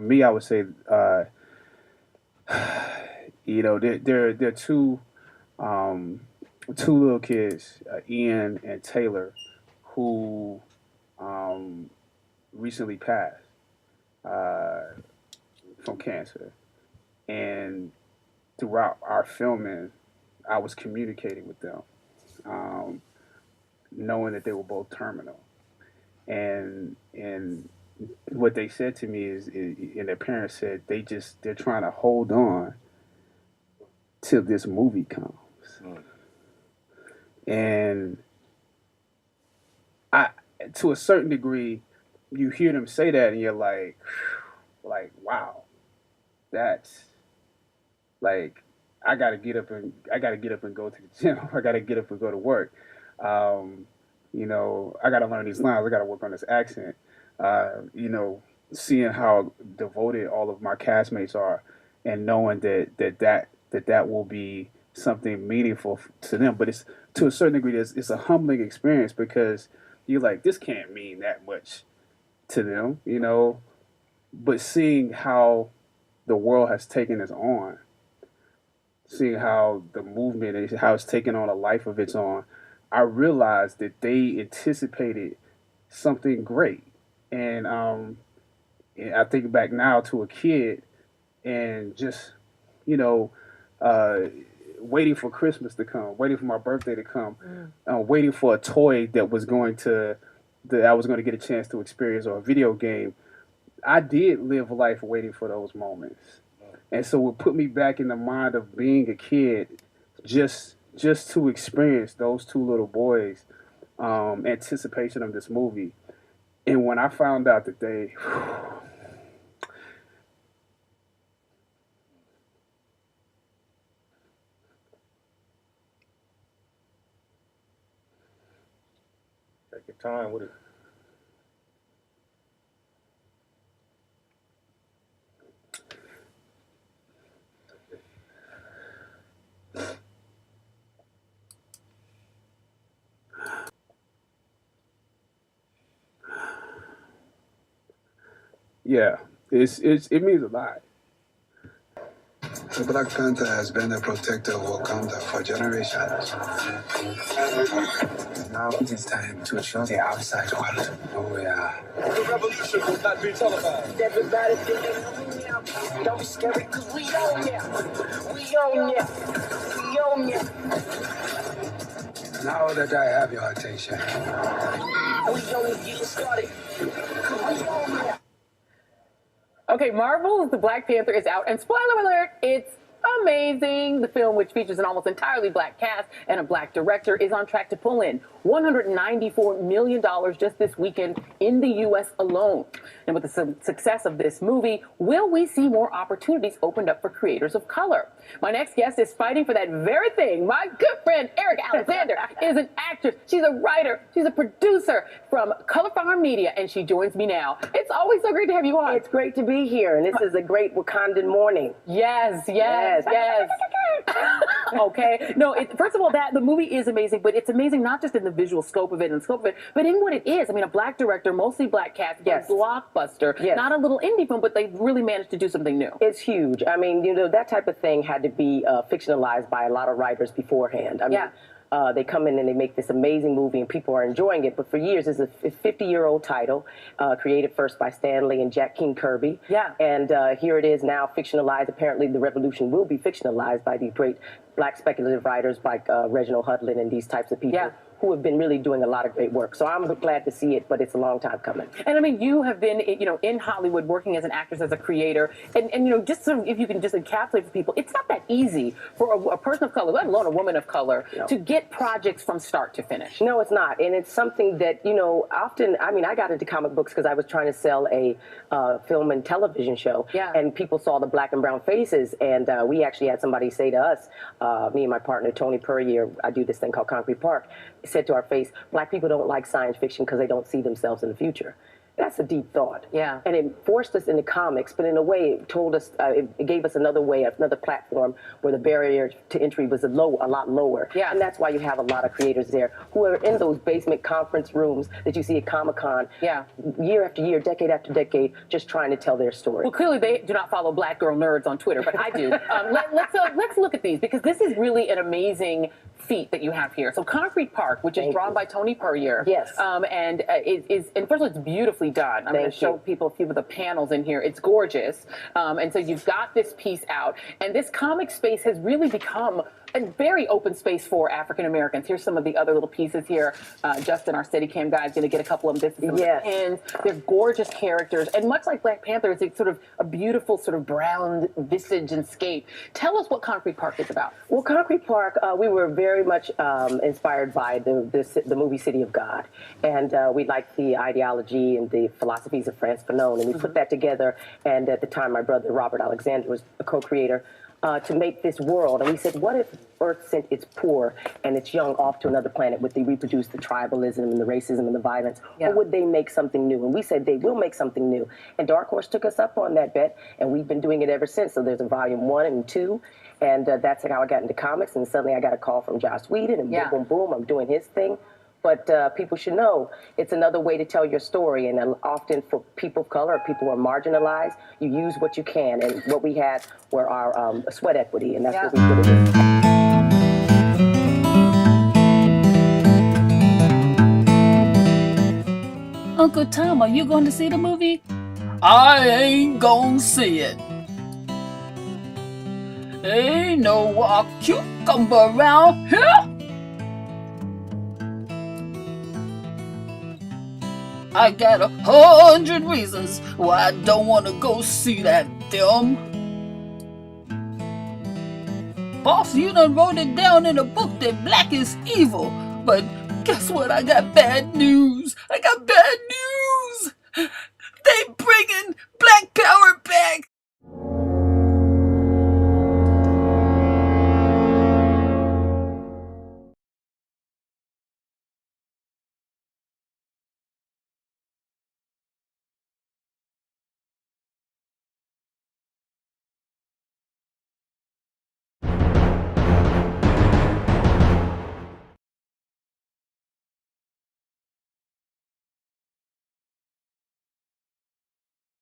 me, I would say, they're um, two little kids, Ian and Taylor, who um, recently passed uh, from cancer. And throughout our filming, I was communicating with them, um, knowing that they were both terminal. And what they said to me and their parents said they're trying to hold on till this movie comes. And I, to a certain degree, you hear them say that, and you're like, wow, that's like, I gotta get up and go to the gym. I gotta get up and go to work. Um, I gotta learn these lines. I gotta work on this accent. Seeing how devoted all of my castmates are, and knowing that will be something meaningful to them. But it's to a certain degree, it's a humbling experience because you're like, this can't mean that much to them, But seeing how the world has taken us on, seeing how the movement is how it's taken on a life of its own, I realized that they anticipated something great. And I think back now to a kid and just, you know, uh, waiting for Christmas to come, waiting for my birthday to come, waiting for a toy that I was going to get a chance to experience, or a video game. I did live life waiting for those moments. And so it put me back in the mind of being a kid, just to experience those two little boys' anticipation of this movie. And when I found out that they, Take your time with it. yeah, it means a lot. The Black Panther has been the protector of Wakanda for generations. Now it is time to show the outside world who we are. The revolution will not be televised. Everybody thinking, don't be scary, cause we own ya. We own ya. We own ya. Now that I have your attention, We only getting started. Cause we own ya. Okay, Marvel's The Black Panther is out, and spoiler alert, it's amazing. The film, which features an almost entirely black cast and a black director, is on track to pull in $194 million just this weekend in the U.S. alone. And with the success of this movie, will we see more opportunities opened up for creators of color? My next guest is fighting for that very thing. My good friend, Eric Alexander, is an actress. She's a writer. She's a producer from Color Farm Media, and she joins me now. It's always so great to have you on. It's great to be here, and this is a great Wakandan morning. Yes. Okay. No, first of all, the movie is amazing, but it's amazing not just in the visual scope of it and scope of it, but in what it is. I mean, a black director, mostly black cast, yes. A blockbuster, yes. Not a little indie film, but they really managed to do something new. It's huge. I mean, that type of thing had to be fictionalized by a lot of writers beforehand. I mean, they come in and they make this amazing movie and people are enjoying it. But for years, it's a 50-year-old title, created first by Stan Lee and Jack King Kirby. Yeah. And here it is now fictionalized. Apparently, the revolution will be fictionalized by these great black speculative writers like Reginald Hudlin and these types of people. Who have been really doing a lot of great work. So I'm glad to see it, but it's a long time coming. And I mean, you have been, in Hollywood working as an actress, as a creator, and just sort of, if you can just encapsulate for people, it's not that easy for a person of color, let alone a woman of color, to get projects from start to finish. No, it's not. And it's something that, often, I mean, I got into comic books because I was trying to sell a film and television show. Yeah. And people saw the black and brown faces. And we actually had somebody say to us, me and my partner, Tony Puryear, I do this thing called Concrete Park, said to our face, black people don't like science fiction because they don't see themselves in the future. That's a deep thought. Yeah. And it forced us into comics, but in a way, it told us, it gave us another way, another platform where the barrier to entry was a lot lower. Yeah. And that's why you have a lot of creators there who are in those basement conference rooms that you see at Comic-Con. Yeah. Year after year, decade after decade, just trying to tell their story. Well, clearly they do not follow Black Girl Nerds on Twitter, but I do. Let's look at these, because this is really an amazing feat that you have here. So Concrete Park, which is drawn by Tony Puryear. Yes. And first of all, it's beautifully done. I'm going to show people a few of the panels in here. It's gorgeous. And so you've got this piece out, and this comic space has really become a very open space for African Americans. Here's some of the other little pieces here. Justin, our Steadicam guy, is going to get a couple of them. This is some of the pins. They're gorgeous characters, and much like Black Panther, it's sort of a beautiful sort of brown visage and scape. Tell us what Concrete Park is about. Well, Concrete Park, we were very much inspired by the movie City of God, and we liked the ideology and the philosophies of Frantz Fanon, and we put that together. And at the time, my brother Robert Alexander was a co-creator. To make this world. And we said, what if Earth sent its poor and its young off to another planet? Would they reproduce the tribalism and the racism and the violence? Yeah. Or would they make something new? And we said, they will make something new. And Dark Horse took us up on that bet, and we've been doing it ever since. So there's a volume 1 and 2, and that's how I got into comics. And suddenly I got a call from Joss Whedon, and boom, boom, boom, I'm doing his thing. But people should know it's another way to tell your story. And often for people of color, people who are marginalized, you use what you can. And what we had were our sweat equity, and that's what we put it in. Uncle Tom, are you going to see the movie? I ain't gonna see it. Ain't no cucumber around here. I got 100 reasons why I don't want to go see that film. Boss, you done wrote it down in a book that black is evil. But guess what? I got bad news. I got bad news. They bringing Black Power back.